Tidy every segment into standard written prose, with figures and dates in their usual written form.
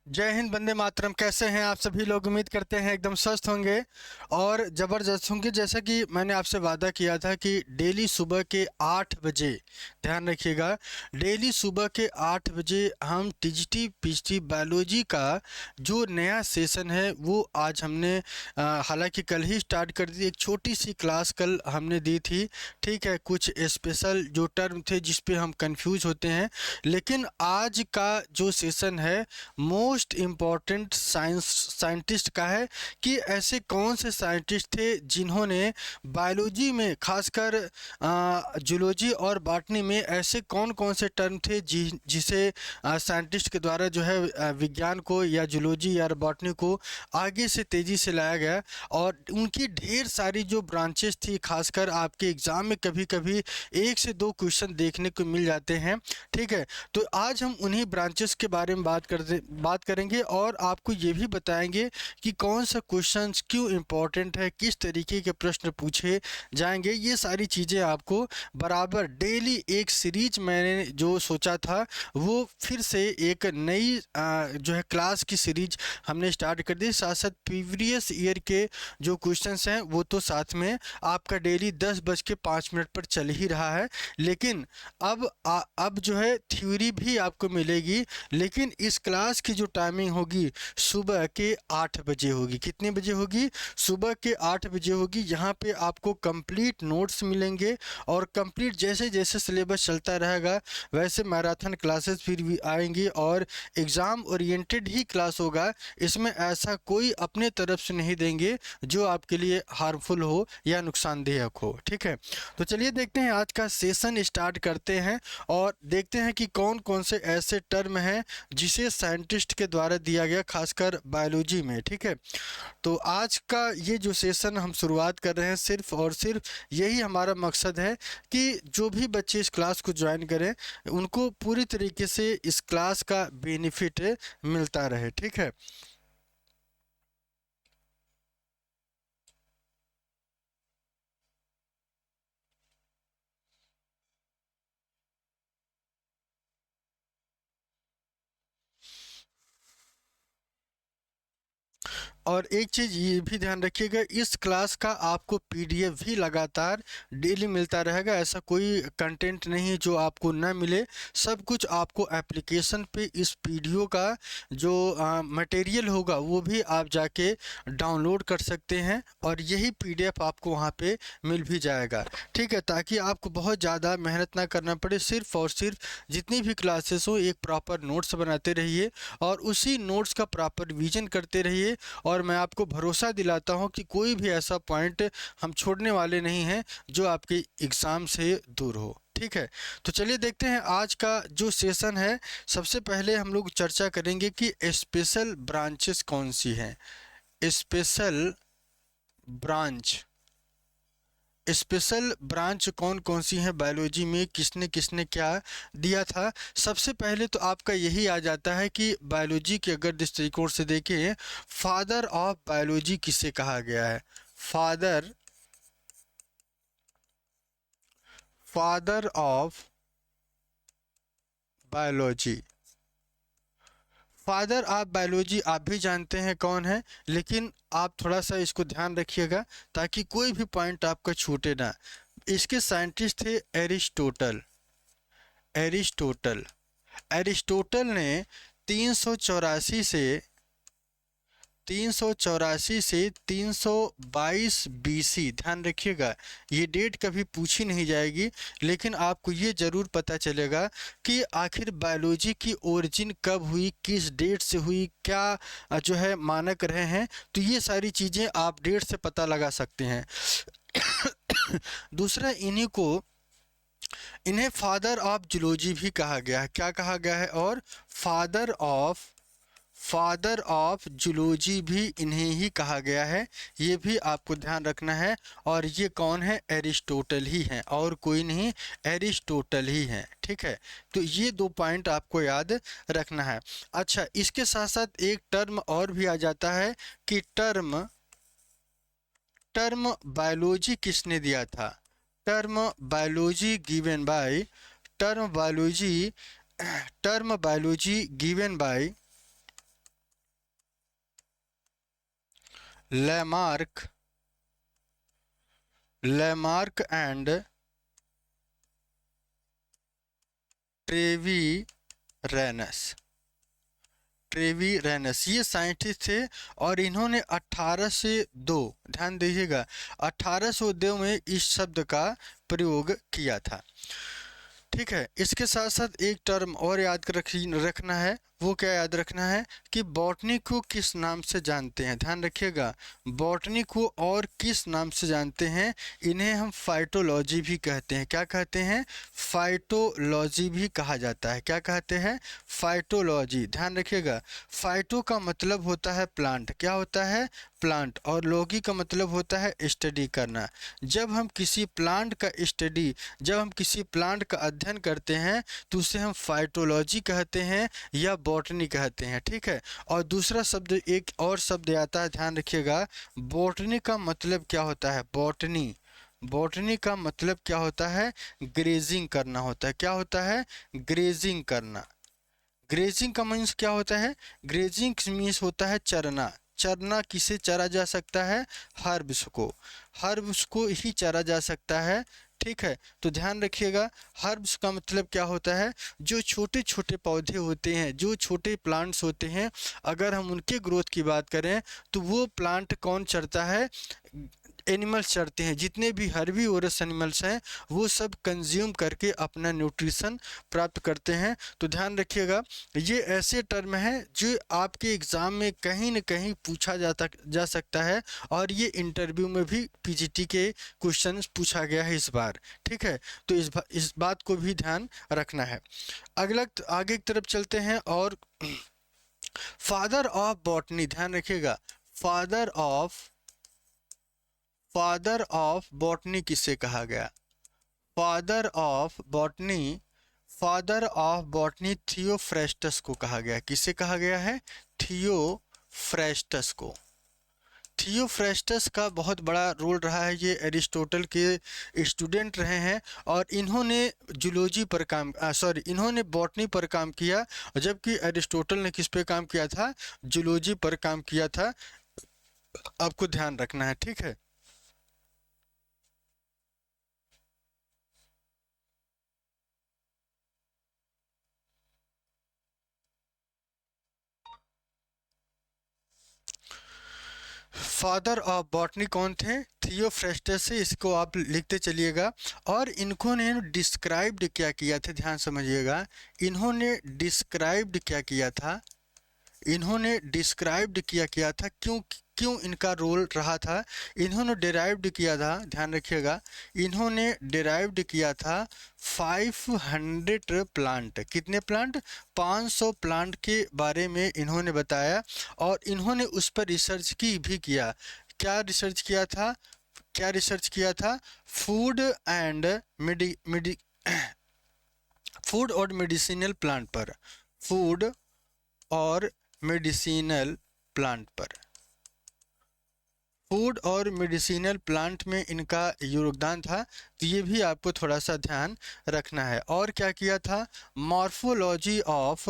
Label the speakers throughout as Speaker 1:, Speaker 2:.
Speaker 1: जय हिंद, वंदे मातरम। कैसे हैं आप सभी लोग? उम्मीद करते हैं एकदम स्वस्थ होंगे और ज़बरदस्त होंगे। जैसा कि मैंने आपसे वादा किया था कि डेली सुबह के 8 बजे, ध्यान रखिएगा, डेली सुबह के 8 बजे हम टीजीटी पीजीटी बायोलॉजी का जो नया सेशन है वो आज हमने हालांकि कल ही स्टार्ट कर दी। एक छोटी सी क्लास कल हमने दी थी, ठीक है। कुछ स्पेशल जो टर्म थे जिस पे हम कंफ्यूज होते हैं, लेकिन आज का जो सेशन है मोस्ट इम्पॉर्टेंट साइंटिस्ट का है कि ऐसे कौन से साइंटिस्ट थे जिन्होंने बायोलॉजी में, खासकर जूलॉजी और बॉटनी में ऐसे कौन कौन से टर्म थे जिसे साइंटिस्ट के द्वारा जो है विज्ञान को या जूलॉजी या बॉटनी को आगे से तेज़ी से लाया गया। और उनकी ढेर सारी जो ब्रांचेस थी, खासकर आपके एग्ज़ाम में कभी कभी 1 से 2 क्वेश्चन देखने को मिल जाते हैं, ठीक है। तो आज हम उन्हीं ब्रांचेस के बारे में बात करेंगे और आपको ये भी बताएंगे कि कौन सा क्वेश्चन क्यों इम्पोर्टेंट है, किस तरीके के प्रश्न पूछे जाएंगे। ये सारी चीज़ें आपको बराबर डेली एक सीरीज मैंने जो सोचा था वो फिर से एक नई जो है क्लास की सीरीज हमने स्टार्ट कर दी। साथ साथ प्रीवियस ईयर के जो क्वेश्चंस हैं वो तो साथ में आपका डेली 10:05 पर चल ही रहा है। लेकिन अब जो है थ्योरी भी आपको मिलेगी, लेकिन इस क्लास की जो टाइमिंग होगी सुबह के 8 बजे होगी। कितने बजे होगी? सुबह के 8 बजे होगी। यहाँ पे आपको कंप्लीट नोट्स मिलेंगे और कंप्लीट जैसे जैसे सिलेबस चलता रहेगा वैसे मैराथन क्लासेस फिर भी आएंगी और एग्ज़ाम ओरिएंटेड ही क्लास होगा। इसमें ऐसा कोई अपने तरफ से नहीं देंगे जो आपके लिए हार्मफुल हो या नुकसानदेह हो, ठीक है। तो चलिए देखते हैं, आज का सेशन स्टार्ट करते हैं और देखते हैं कि कौन कौन से ऐसे टर्म हैं जिसे साइंटिस्ट के द्वारा दिया गया, खासकर बायोलॉजी में, ठीक है। तो आज का ये जो सेशन हम शुरुआत कर रहे हैं, सिर्फ और सिर्फ यही हमारा मकसद है कि जो भी बच्चे इस क्लास को ज्वाइन करें उनको पूरी तरीके से इस क्लास का बेनिफिट मिलता रहे, ठीक है। और एक चीज़ ये भी ध्यान रखिएगा, इस क्लास का आपको पीडीएफ भी लगातार डेली मिलता रहेगा। ऐसा कोई कंटेंट नहीं है जो आपको ना मिले। सब कुछ आपको एप्लीकेशन पे इस पीडीओ का जो मटेरियल होगा वो भी आप जाके डाउनलोड कर सकते हैं और यही पीडीएफ आपको वहाँ पे मिल भी जाएगा, ठीक है। ताकि आपको बहुत ज़्यादा मेहनत ना करना पड़े, सिर्फ और सिर्फ जितनी भी क्लासेस हो एक प्रॉपर नोट्स बनाते रहिए और उसी नोट्स का प्रॉपर रिवीजन करते रहिए। और मैं आपको भरोसा दिलाता हूं कि कोई भी ऐसा पॉइंट हम छोड़ने वाले नहीं हैं जो आपके एग्ज़ाम से दूर हो, ठीक है। तो चलिए देखते हैं आज का जो सेशन है। सबसे पहले हम लोग चर्चा करेंगे कि स्पेशल ब्रांचेस कौन सी हैं। स्पेशल ब्रांच, स्पेशल ब्रांच कौन कौन सी हैं बायोलॉजी में, किसने किसने क्या दिया था। सबसे पहले तो आपका यही आ जाता है कि बायोलॉजी के अगर दृष्टिकोण से देखें, फादर ऑफ बायोलॉजी किसे कहा गया है? Father father of biology, father of biology आप भी जानते हैं कौन है, लेकिन आप थोड़ा सा इसको ध्यान रखिएगा ताकि कोई भी पॉइंट आपका छूटे ना। इसके साइंटिस्ट थे एरिस्टोटल। एरिस्टोटल एरिस्टोटल ने 384 से 322 बीसी, ध्यान रखिएगा ये डेट कभी पूछी नहीं जाएगी, लेकिन आपको ये ज़रूर पता चलेगा कि आखिर बायोलॉजी की ओरिजिन कब हुई, किस डेट से हुई, क्या जो है मानक रहे हैं। तो ये सारी चीज़ें आप डेट से पता लगा सकते हैं। दूसरा, इन्हें फादर ऑफ जूलॉजी भी कहा गया है। क्या कहा गया है? और फादर ऑफ जूलॉजी भी इन्हें ही कहा गया है। ये भी आपको ध्यान रखना है। और ये कौन है? एरिस्टोटल ही हैं, और कोई नहीं, एरिस्टोटल ही हैं, ठीक है। तो ये 2 पॉइंट आपको याद रखना है। अच्छा, इसके साथ साथ एक टर्म और भी आ जाता है कि टर्म टर्म बायोलॉजी किसने दिया था? Term biology given by, term biology term biology given by Lamarck and Trevi rhesus ये साइंटिस्ट थे और इन्होंने 1802, ध्यान दीजिएगा, 1802 में इस शब्द का प्रयोग किया था। ठीक है, इसके साथ साथ एक टर्म और याद रखना है। वो क्या याद रखना है कि बॉटनी को किस नाम से जानते हैं। ध्यान रखिएगा, बॉटनी को और किस नाम से जानते हैं। इन्हें हम फाइटोलॉजी भी कहते हैं। क्या कहते हैं? फाइटोलॉजी भी कहा जाता है। क्या कहते हैं? फाइटोलॉजी। ध्यान रखिएगा, फाइटो का मतलब होता है प्लांट। क्या होता है? प्लांट। और लॉजी का मतलब होता है स्टडी करना। जब हम किसी प्लांट का अध्ययन करते हैं तो उसे हम फाइटोलॉजी कहते हैं या बॉटनी कहते हैं। ठीक है, और दूसरा शब्द, एक और शब्द आता है, ध्यान रखिएगा। बॉटनी का मतलब क्या होता है? बॉटनी का मतलब क्या होता है? ग्रेजिंग करना होता है। क्या होता है? ग्रेजिंग करना। ग्रेजिंग का मीन्स क्या होता है? ग्रेजिंग मीन्स होता है चरना। चरना किसे चरा जा सकता है? हर्ब्स को। हर्ब्स को ही चरा जा सकता है। ठीक है, तो ध्यान रखिएगा, हर्ब्स का मतलब क्या होता है? जो छोटे छोटे पौधे होते हैं, जो छोटे प्लांट्स होते हैं, अगर हम उनके ग्रोथ की बात करें तो वो प्लांट कौन चरता है? एनिमल्स चरते हैं। जितने भी हर्बीवोरस एनिमल्स हैं वो सब कंज्यूम करके अपना न्यूट्रिशन प्राप्त करते हैं। तो ध्यान रखिएगा, ये ऐसे टर्म हैं जो आपके एग्ज़ाम में कहीं न कहीं पूछा जा सकता है, और ये इंटरव्यू में भी पीजीटी के क्वेश्चन पूछा गया है इस बार। ठीक है, तो इस बात को भी ध्यान रखना है। आगे की तरफ चलते हैं। और फादर ऑफ बॉटनी, ध्यान रखिएगा, फादर ऑफ बॉटनी किसे कहा गया? फादर ऑफ बॉटनी थियोफ्रेस्टस को कहा गया। किसे कहा गया है? थियोफ्रेस्टस को। थियोफ्रेस्टस का बहुत बड़ा रोल रहा है। ये एरिस्टोटल के स्टूडेंट रहे हैं और इन्होंने इन्होंने बॉटनी पर काम किया, जबकि एरिस्टोटल ने किस पे काम किया था? जूलॉजी पर काम किया था। आपको ध्यान रखना है। ठीक है, फादर ऑफ बॉटनी कौन थे? थियोफ्रेस्टस से, इसको आप लिखते चलिएगा। और इन्होंने डिस्क्राइब्ड क्या किया था? ध्यान समझिएगा, इन्होंने डिस्क्राइब्ड क्या किया था? इन्होंने डिस्क्राइब्ड किया था। क्यों क्यों इनका रोल रहा था? इन्होंने डिराइव्ड किया था, ध्यान रखिएगा, इन्होंने डिराइव्ड किया था 500 प्लांट। कितने प्लांट? 500 प्लांट के बारे में इन्होंने बताया, और इन्होंने उस पर रिसर्च भी किया। क्या रिसर्च किया था? फूड एंड फूड और मेडिसिनल प्लांट पर। फूड और मेडिसिनल प्लांट पर। फूड और मेडिसिनल प्लांट में इनका योगदान था, तो ये भी आपको थोड़ा सा ध्यान रखना है। और क्या किया था? मॉर्फोलॉजी ऑफ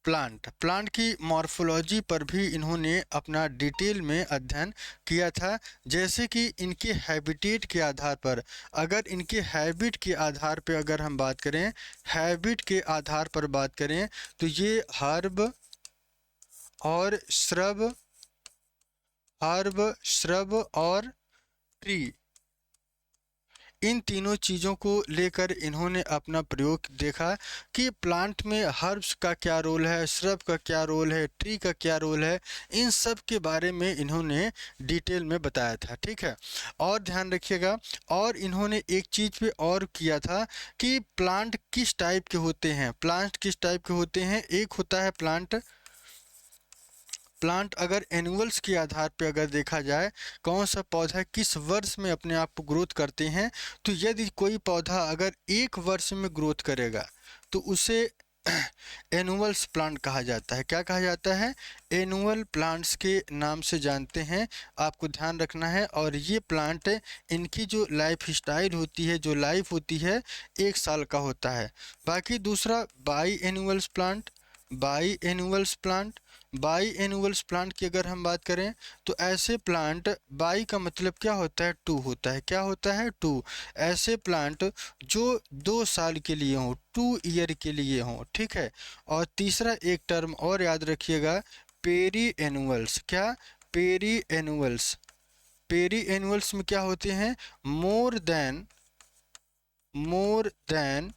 Speaker 1: प्लांट की मॉर्फोलॉजी पर भी इन्होंने अपना डिटेल में अध्ययन किया था। जैसे कि इनके हैबिटेट के आधार पर, अगर इनके हैबिट के आधार पर अगर हम बात करें, तो ये हर्ब श्रब और ट्री, इन तीनों चीज़ों को लेकर इन्होंने अपना प्रयोग देखा कि प्लांट में हर्ब्स का क्या रोल है, श्रब का क्या रोल है, ट्री का क्या रोल है। इन सब के बारे में इन्होंने डिटेल में बताया था। ठीक है, और ध्यान रखिएगा, और इन्होंने एक चीज़ पे और किया था कि प्लांट किस टाइप के होते हैं। एक होता है प्लांट अगर एनुअल्स के आधार पर अगर देखा जाए, कौन सा पौधा किस वर्ष में अपने आप को ग्रोथ करते हैं, तो यदि कोई पौधा अगर 1 वर्ष में ग्रोथ करेगा तो उसे एनुअल्स प्लांट कहा जाता है। क्या कहा जाता है? एनुअल प्लांट्स के नाम से जानते हैं, आपको ध्यान रखना है। और ये प्लांट, इनकी जो लाइफ स्टाइल होती है, जो लाइफ होती है, 1 साल का होता है। बाकी दूसरा by annuals plant, by annuals plant, by annuals plant की अगर हम बात करें तो ऐसे प्लांट, बाई का मतलब क्या होता है? टू होता है। क्या होता है? टू। ऐसे प्लांट जो 2 साल के लिए हों, 2 ईयर के लिए हों, ठीक है। और तीसरा एक टर्म और याद रखिएगा, पेरी एनुअल्स। क्या? Perennials. पेरी एनुअल्स में क्या होते हैं? More than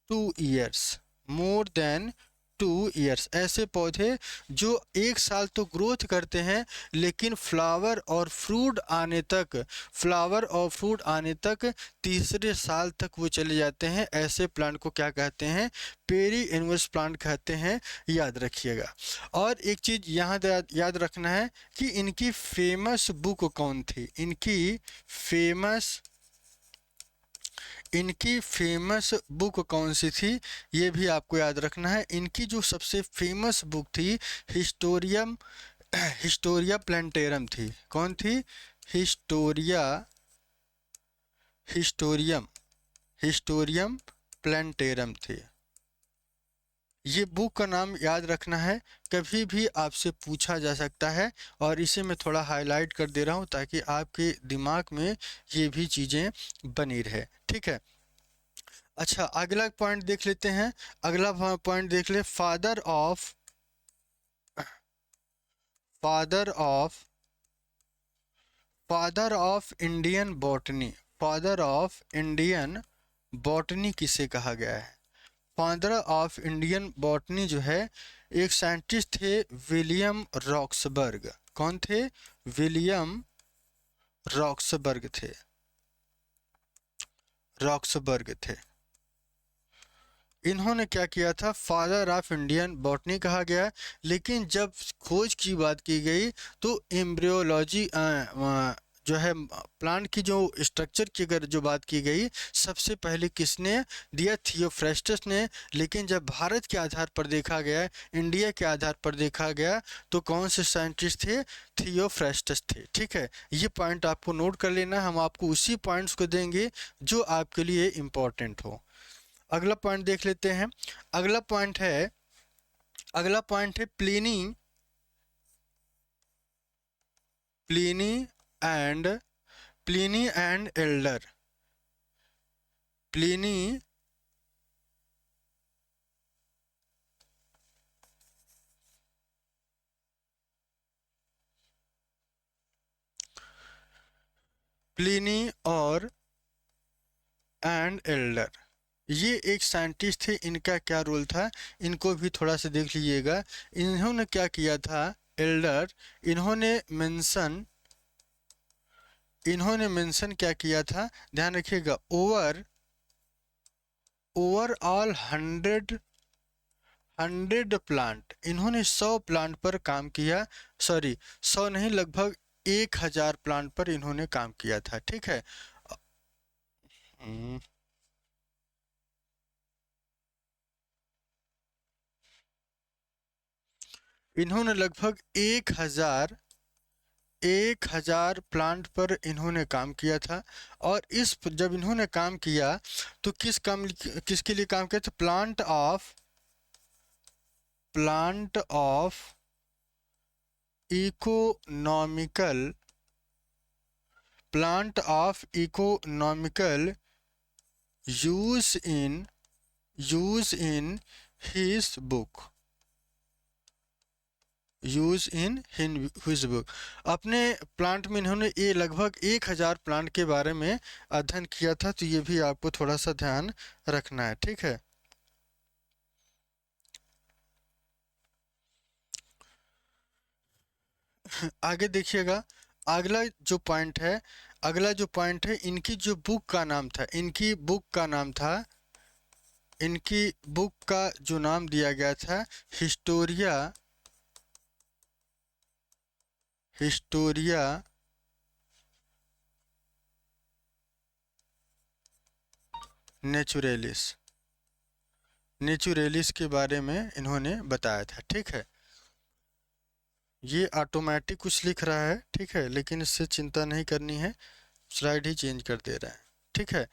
Speaker 1: 2 years, more than 2 years. ऐसे पौधे जो 1 साल तो ग्रोथ करते हैं, लेकिन फ्लावर और फ्रूट आने तक, फ्लावर और फ्रूट आने तक तीसरे साल तक वो चले जाते हैं। ऐसे प्लांट को क्या कहते हैं? पेरी एनुअल्स प्लांट कहते हैं, याद रखिएगा। और एक चीज़ यहाँ याद रखना है कि इनकी फेमस बुक कौन थी? इनकी फेमस बुक कौन सी थी, ये भी आपको याद रखना है। इनकी जो सबसे फेमस बुक थी, हिस्टोरियम हिस्टोरिया प्लेंटेरम थी। कौन थी? हिस्टोरिया हिस्टोरियम हिस्टोरियम प्लेंटेरम थी। ये बुक का नाम याद रखना है, कभी भी आपसे पूछा जा सकता है। और इसे मैं थोड़ा हाईलाइट कर दे रहा हूँ ताकि आपके दिमाग में ये भी चीज़ें बनी रहे, ठीक है। अच्छा, अगला पॉइंट देख लेते हैं। अगला पॉइंट देख ले, father of father of Indian botany. Father of Indian botany किसे कहा गया है? फादर ऑफ इंडियन बॉटनी जो है, एक साइंटिस्ट थे, विलियम रॉक्सबर्ग। कौन थे? विलियम रॉक्सबर्ग थे। रॉक्सबर्ग थे। इन्होंने क्या किया था? फादर ऑफ इंडियन बॉटनी कहा गया। लेकिन जब खोज की बात की गई तो एम्ब्रियोलॉजी जो है, प्लांट की जो स्ट्रक्चर की अगर जो बात की गई, सबसे पहले किसने दिया? थियोफ्रेस्टस ने। लेकिन जब भारत के आधार पर देखा गया, इंडिया के आधार पर देखा गया, तो कौन से साइंटिस्ट थे? थियोफ्रेस्टस थे, ठीक है। ये पॉइंट आपको नोट कर लेना, हम आपको उसी पॉइंट्स को देंगे जो आपके लिए इम्पोर्टेंट हो। अगला पॉइंट देख लेते हैं। अगला पॉइंट है अगला पॉइंट है Pliny Pliny and Pliny and Elder. Pliny Pliny और एंड एल्डर, ये एक साइंटिस्ट थे। इनका क्या रोल था, इनको भी थोड़ा सा देख लीजिएगा। इन्होंने क्या किया था? एल्डर, इन्होंने मेंशन क्या किया था? ध्यान रखिएगा, ओवरऑल 100 प्लांट, इन्होंने 100 प्लांट पर काम किया। सॉरी, 100 नहीं, लगभग 1000 प्लांट पर इन्होंने काम किया था, ठीक है। हम्म, इन्होंने लगभग 1000 प्लांट पर इन्होंने काम किया था। और जब इन्होंने काम किया तो किसके लिए काम किया था? Plant of economical economical use in his book अपने प्लांट में इन्होंने ये लगभग 1000 प्लांट के बारे में अध्ययन किया था। तो ये भी आपको थोड़ा सा ध्यान रखना है, ठीक है। आगे देखिएगा। अगला जो पॉइंट है, इनकी बुक का जो नाम दिया गया था, हिस्टोरिया नेचुरलिस। नेचुरेलिस के बारे में इन्होंने बताया था। ठीक है, ये ऑटोमेटिक कुछ लिख रहा है, ठीक है, लेकिन इससे चिंता नहीं करनी है, स्लाइड ही चेंज कर दे रहा है। ठीक है।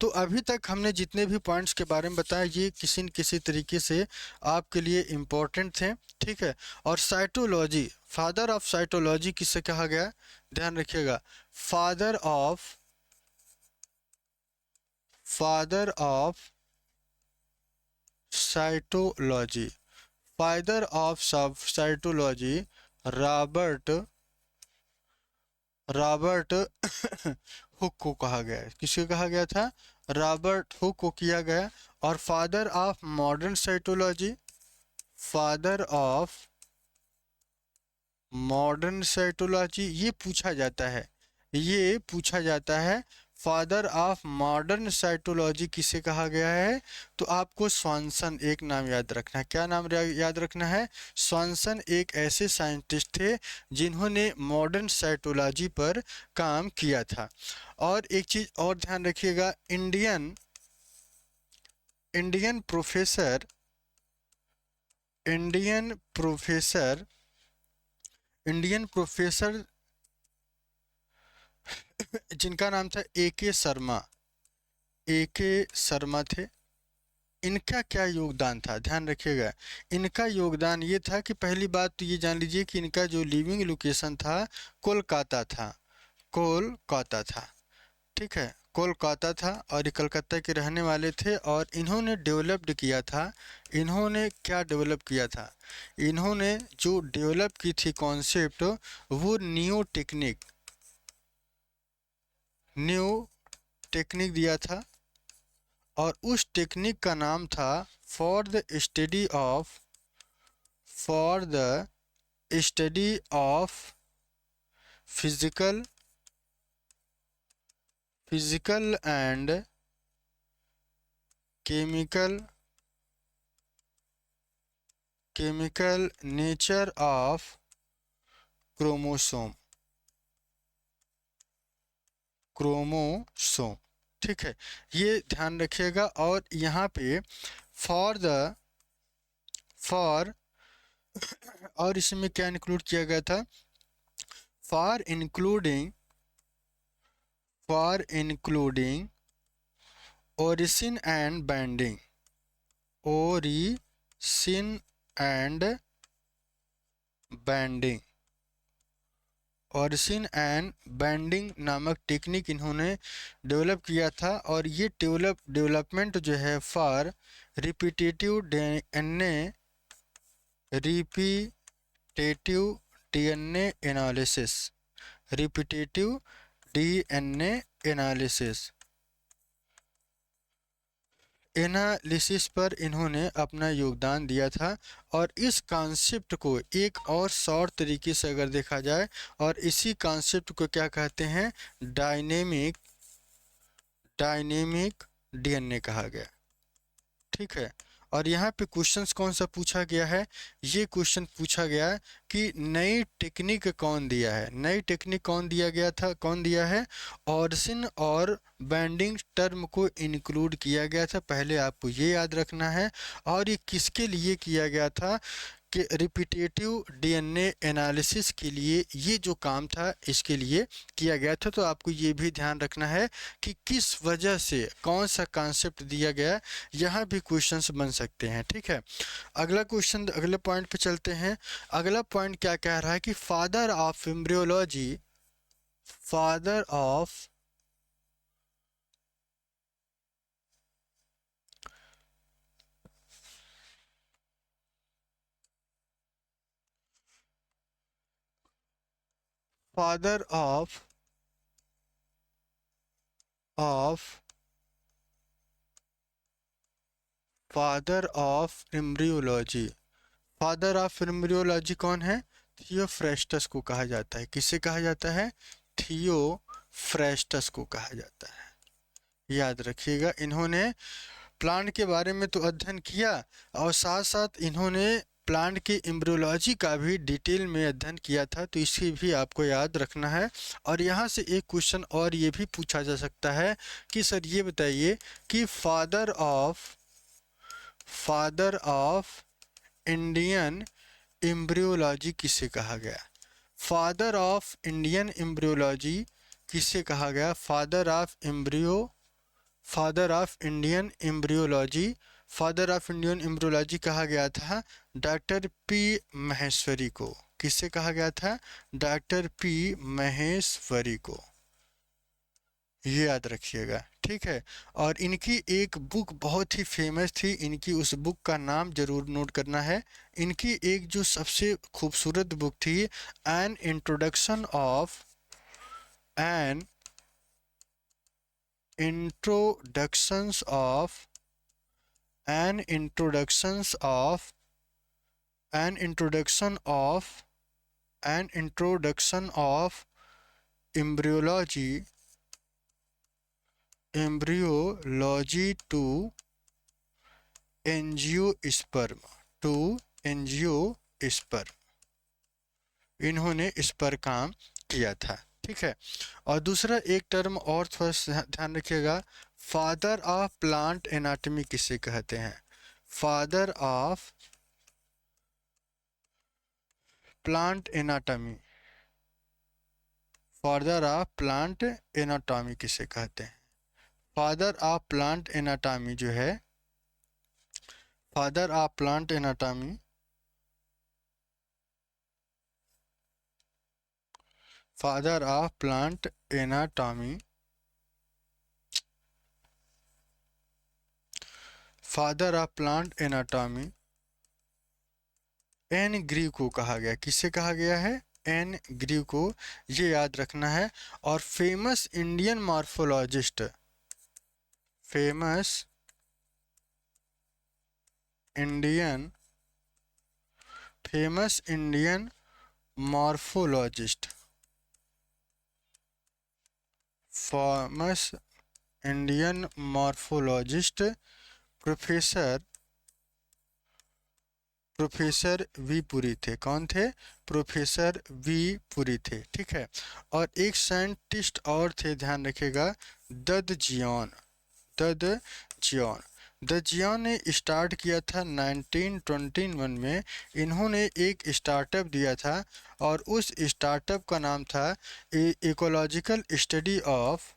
Speaker 1: तो अभी तक हमने जितने भी पॉइंट्स के बारे में बताया ये किसी न किसी तरीके से आपके लिए इम्पोर्टेंट थे। ठीक है। और साइटोलॉजी, फादर ऑफ साइटोलॉजी किससे कहा गया, ध्यान रखिएगा, father of cytology, father of cytology Robert Hooke को कहा गया है। किसको कहा गया था, रॉबर्ट हुक को किया गया। और father of modern cytology, father of modern cytology, ये पूछा जाता है, ये पूछा जाता है फादर ऑफ मॉडर्न साइटोलॉजी किसे कहा गया है। तो आपको स्वानसन एक नाम याद रखना है। क्या नाम याद रखना है, स्वानसन एक ऐसे साइंटिस्ट थे जिन्होंने मॉडर्न साइटोलॉजी पर काम किया था। और एक चीज़ और ध्यान रखिएगा, इंडियन प्रोफेसर इंडियन प्रोफेसर जिनका नाम था ए के शर्मा थे। इनका क्या योगदान था, ध्यान रखिएगा, इनका योगदान ये था कि पहली बात तो ये जान लीजिए कि इनका जो लिविंग लोकेशन था कोलकाता था। ठीक है, कोलकाता था और ये कलकत्ता के रहने वाले थे। और इन्होंने क्या डेवलप किया था, इन्होंने जो डेवलप की थी कॉन्सेप्ट, वो न्यू टेक्निक दिया था। और उस टेक्निक का नाम था for the study of physical and chemical nature of chromosome. ठीक है, ये ध्यान रखिएगा। और यहाँ पे फॉर और इसमें क्या इंक्लूड किया गया था, for including origin and banding नामक टेक्निक इन्होंने डेवलप किया था। और ये डेवलपमेंट जो है फॉर रिपीटेटिव डीएनए एनालिसिस पर इन्होंने अपना योगदान दिया था। और इस कॉन्सेप्ट को एक और शॉर्ट तरीके से अगर देखा जाए, और इसी कॉन्सेप्ट को क्या कहते हैं, डायनेमिक डीएनए कहा गया। ठीक है। और यहाँ पे क्वेश्चंस कौन सा पूछा गया है, ये क्वेश्चन पूछा गया है कि नई टेक्निक कौन दिया है, ऑरिजिन और बैंडिंग टर्म को इंक्लूड किया गया था, पहले आपको ये याद रखना है। और ये किसके लिए किया गया था, कि रिपीटेटिव डीएनए एनालिसिस के लिए ये जो काम था इसके लिए किया गया था। तो आपको ये भी ध्यान रखना है कि किस वजह से कौन सा कॉन्सेप्ट दिया गया, यहाँ भी क्वेश्चंस बन सकते हैं। ठीक है, अगला क्वेश्चन, अगले पॉइंट पे चलते हैं। अगला पॉइंट क्या कह रहा है कि father of embryology father of embryology, father of embryology कौन है, थियोफ्रेस्टस को कहा जाता है। किसे कहा जाता है, थियोफ्रेस्टस को कहा जाता है, याद रखिएगा। इन्होंने प्लांट के बारे में तो अध्ययन किया, और साथ साथ इन्होंने प्लांट की एम्ब्रियोलॉजी का भी डिटेल में अध्ययन किया था, तो इसे भी आपको याद रखना है। और यहाँ से एक क्वेश्चन और ये भी पूछा जा सकता है कि सर ये बताइए कि father of father of Indian embryology किसे कहा गया? फादर ऑफ इंडियन एम्ब्रियोलॉजी किसे कहा गया? Father of Indian embryology, father of Indian embryology कहा गया था डॉक्टर पी महेश्वरी को। किसे कहा गया था? डॉक्टर पी महेश्वरी को, ये याद रखिएगा, ठीक है। और इनकी एक बुक बहुत ही फेमस थी, इनकी उस बुक का नाम जरूर नोट करना है। इनकी एक जो सबसे खूबसूरत बुक थी, an introduction of an introductions of an introductions of an introduction of an introduction of embryology embryology to angiosperm, to angiosperm, इन्होंने इस पर काम किया था, ठीक है। और दूसरा एक टर्म और थोड़ा सा ध्यान रखिएगा, फादर ऑफ प्लांट एनाटॉमी किसे कहते हैं? Father of plant anatomy, father of plant anatomy किसे कहते हैं? फादर ऑफ प्लांट एनाटॉमी जो है, father of plant anatomy, father of plant anatomy, father of plant anatomy N Grew को कहा गया। किसे कहा गया है? एन ग्रीव को, ये याद रखना है। और famous Indian morphologist, famous Indian morphologist, famous Indian morphologist professor V Puri थे। कौन थे? प्रोफेसर वी पुरी थे, ठीक है। और एक साइंटिस्ट और थे, ध्यान रखिएगा, ददजियान, ददजियान ने स्टार्ट किया था 1921 में। इन्होंने एक स्टार्टअप दिया था और उस स्टार्टअप का नाम था ecological study of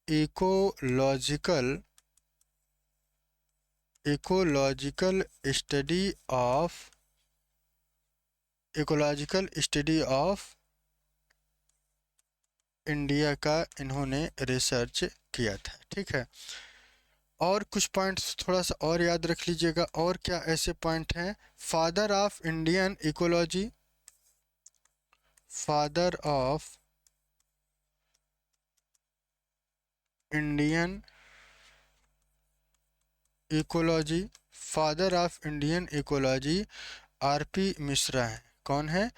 Speaker 1: ecological study of India का इन्होंने रिसर्च किया था, ठीक है। और कुछ पॉइंट्स थोड़ा सा और याद रख लीजिएगा। और क्या ऐसे पॉइंट हैं? Father of Indian ecology, father of Indian ecology, father of Indian ecology RP Mishra है। कौन है?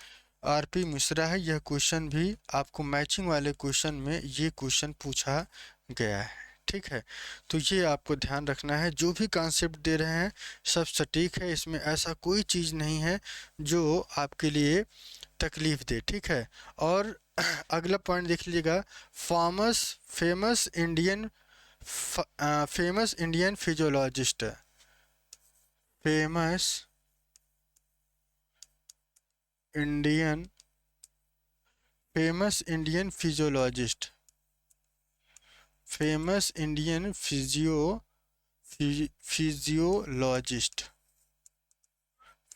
Speaker 1: आरपी मिश्रा है। यह क्वेश्चन भी आपको मैचिंग वाले क्वेश्चन में ये क्वेश्चन पूछा गया है, ठीक है। तो ये आपको ध्यान रखना है, जो भी कॉन्सेप्ट दे रहे हैं सब सटीक है, इसमें ऐसा कोई चीज़ नहीं है जो आपके लिए तकलीफ दे, ठीक है। और अगला पॉइंट देख लीजिएगा, famous Indian physiologist, famous Indian physiologist, famous Indian physiologist,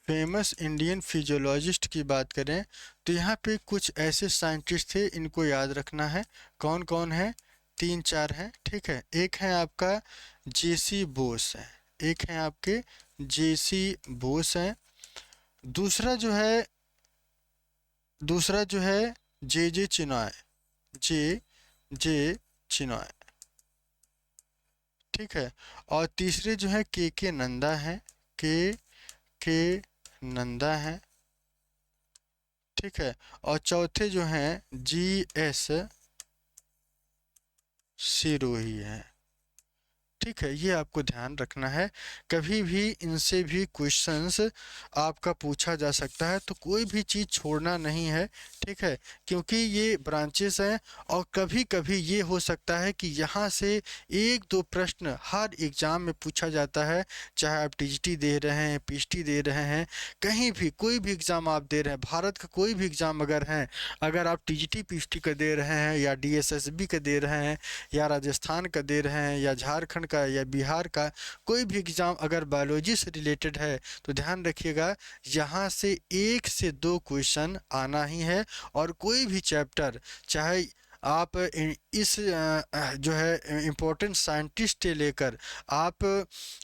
Speaker 1: famous Indian physiologist की बात करें तो यहाँ पे कुछ ऐसे साइंटिस्ट थे, इनको याद रखना है। कौन कौन है? 3-4 हैं, ठीक है। एक है आपका जेसी बोस है, एक है आपके जेसी बोस हैं। दूसरा जो है जे चिनॉय, जे चिनॉय, ठीक है। और तीसरे जो है के नंदा हैं, के नंदा हैं, ठीक है। और चौथे जो हैं GS सिरोही हैं, ठीक है, ये आपको ध्यान रखना है। कभी भी इनसे भी क्वेश्चंस आपका पूछा जा सकता है, तो कोई भी चीज़ छोड़ना नहीं है, ठीक है, क्योंकि ये ब्रांचेस हैं। और कभी कभी ये हो सकता है कि यहाँ से एक दो प्रश्न हर एग्ज़ाम में पूछा जाता है, चाहे आप टीजीटी दे रहे हैं, पीएचडी दे रहे हैं, कहीं भी कोई भी एग्ज़ाम आप दे रहे हैं, भारत का कोई भी एग्ज़ाम अगर है, अगर आप टीजीटी पीएचडी का दे रहे हैं या डीएसएसबी का दे रहे हैं या राजस्थान का दे रहे हैं या झारखंड का या बिहार का, कोई भी एग्ज़ाम अगर बायोलॉजी से रिलेटेड है, तो ध्यान रखिएगा यहाँ से एक से दो क्वेश्चन आना ही है। और कोई भी चैप्टर, चाहे आप इस जो है इम्पोर्टेंट साइंटिस्ट से लेकर आप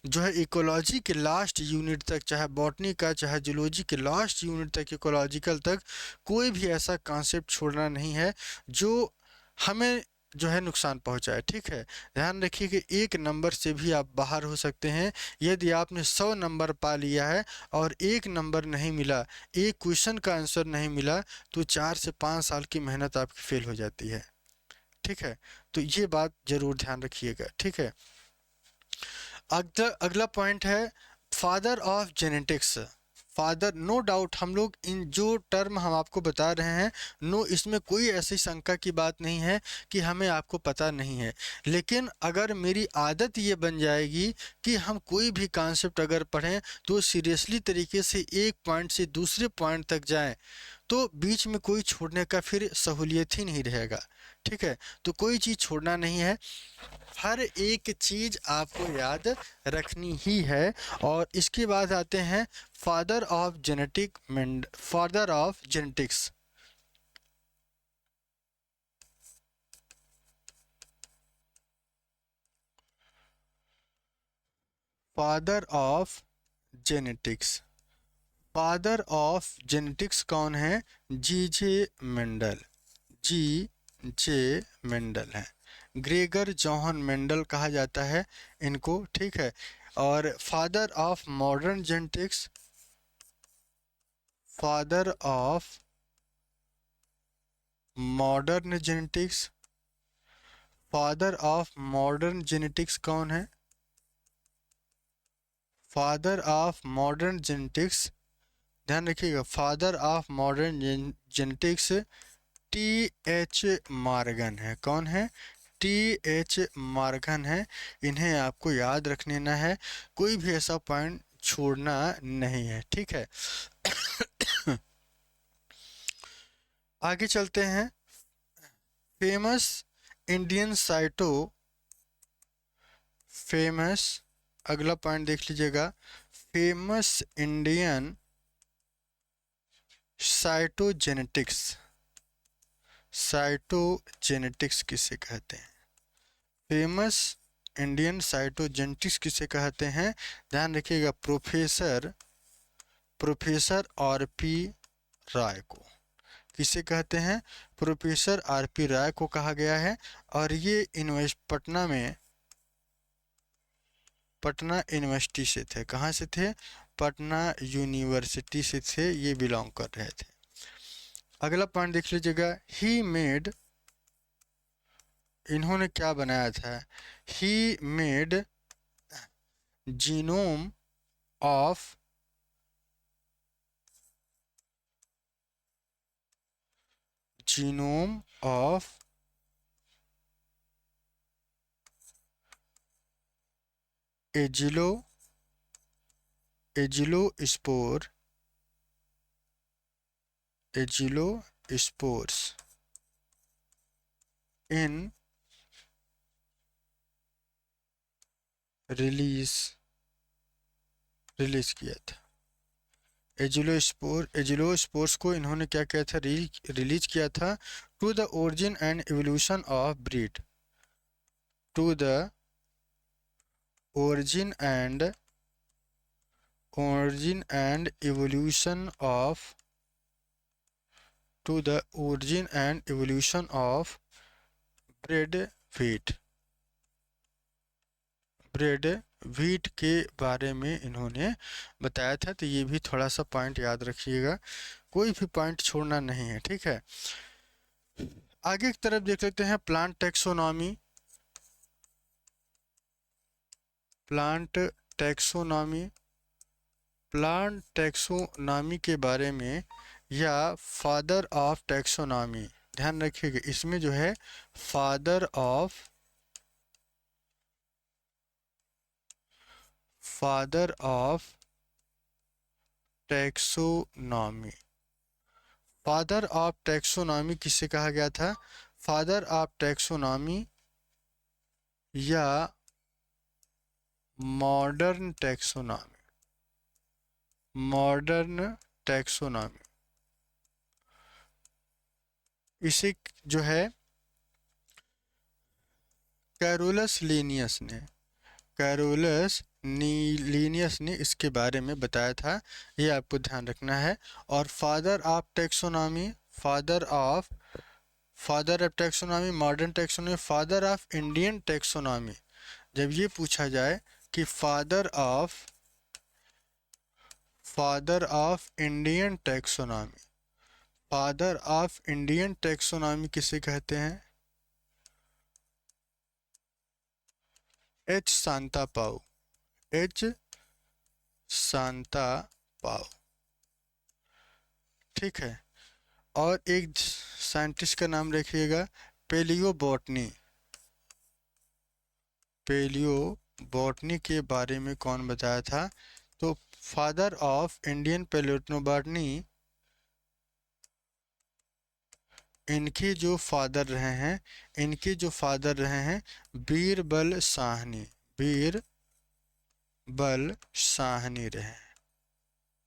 Speaker 1: जो है इकोलॉजी के लास्ट यूनिट तक, चाहे बॉटनी का चाहे जूलॉजी के लास्ट यूनिट तक, इकोलॉजिकल तक, कोई भी ऐसा कॉन्सेप्ट छोड़ना नहीं है जो हमें जो है नुकसान पहुंचाए, ठीक है। ध्यान रखिए कि एक नंबर से भी आप बाहर हो सकते हैं। यदि आपने 100 नंबर पा लिया है और एक नंबर नहीं मिला, एक क्वेश्चन का आंसर नहीं मिला, तो 4 से 5 साल की मेहनत आपकी फेल हो जाती है, ठीक है। तो ये बात जरूर ध्यान रखिएगा, ठीक है। अगला पॉइंट है father of genetics. Father, no doubt हम लोग इन जो टर्म हम आपको बता रहे हैं, नो, इसमें कोई ऐसी शंका की बात नहीं है कि हमें आपको पता नहीं है। लेकिन अगर मेरी आदत ये बन जाएगी कि हम कोई भी कॉन्सेप्ट अगर पढ़ें तो सीरियसली तरीके से एक पॉइंट से दूसरे पॉइंट तक जाएं, तो बीच में कोई छोड़ने का फिर सहूलियत ही नहीं रहेगा, ठीक है। तो कोई चीज़ छोड़ना नहीं है, हर एक चीज आपको याद रखनी ही है। और इसके बाद आते हैं father of father of genetics. Father of genetics, father of genetics कौन है? जी जे मेंडल, जी जे मेंडल है। ग्रेगर जॉहन मेंडल कहा जाता है इनको, ठीक है। और father of modern genetics, father of modern genetics, father of modern genetics कौन है? फादर ऑफ मॉडर्न जेनेटिक्स, ध्यान रखिएगा, father of modern genetics T H Morgan है। कौन है? टी एच मार्गन है। इन्हें आपको याद रखना है, कोई भी ऐसा पॉइंट छोड़ना नहीं है, ठीक है। आगे चलते हैं। फेमस इंडियन साइटो, फेमस, अगला पॉइंट देख लीजिएगा, फेमस इंडियन साइटोजेनेटिक्स। साइटोजेनेटिक्स किसे कहते हैं? फेमस इंडियन साइटोजेनेटिक्स किसे कहते हैं? ध्यान रखिएगा, प्रोफेसर आर पी राय को। किसे कहते हैं? प्रोफेसर आर पी राय को कहा गया है। और ये पटना यूनिवर्सिटी से थे। कहाँ से थे? पटना यूनिवर्सिटी से थे, ये बिलोंग कर रहे थे। अगला पॉइंट देख लीजिएगा, ही मेड, इन्होंने क्या बनाया था? ही मेड जीनोम ऑफ एजिलोस्पोर्स इन रिलीज किया था। एजिलोस्पोर्स को इन्होंने क्या किया था? रिलीज किया था। To the origin and evolution of breed, to the origin and evolution of bread wheat के बारे में इन्होंने बताया था। तो ये भी थोड़ा सा पॉइंट याद रखिएगा, कोई भी पॉइंट छोड़ना नहीं है, ठीक है। आगे की तरफ देख लेते हैं, plant taxonomy. Plant taxonomy, plant taxonomy के बारे में, या फादर ऑफ टैक्सोनॉमी। ध्यान रखिएगा इसमें जो है father of taxonomy, father of taxonomy किसे कहा गया था? फादर ऑफ टैक्सोनॉमी या मॉडर्न टैक्सोनॉमी, मॉडर्न टैक्सोनॉमी। इसे जो है कैरोलस लीनियस ने, कैरोलस लीनियस ने इसके बारे में बताया था, ये आपको ध्यान रखना है। और father of taxonomy, father of taxonomy, modern taxonomy, father of Indian taxonomy. जब ये पूछा जाए कि father of Indian taxonomy, father of Indian taxonomy किसे कहते हैं? एच शांता पाउ, एच शांता पाउ। ठीक है। और एक साइंटिस्ट का नाम रखिएगा, पेलियो बॉटनी। पेलियो बॉटनी के बारे में कौन बताया था? तो फादर ऑफ इंडियन पेलियोबॉटनी, इनके जो फादर रहे हैं, इनके जो फादर रहे हैं बीरबल साहनी, बीरबल साहनी रहे हैं।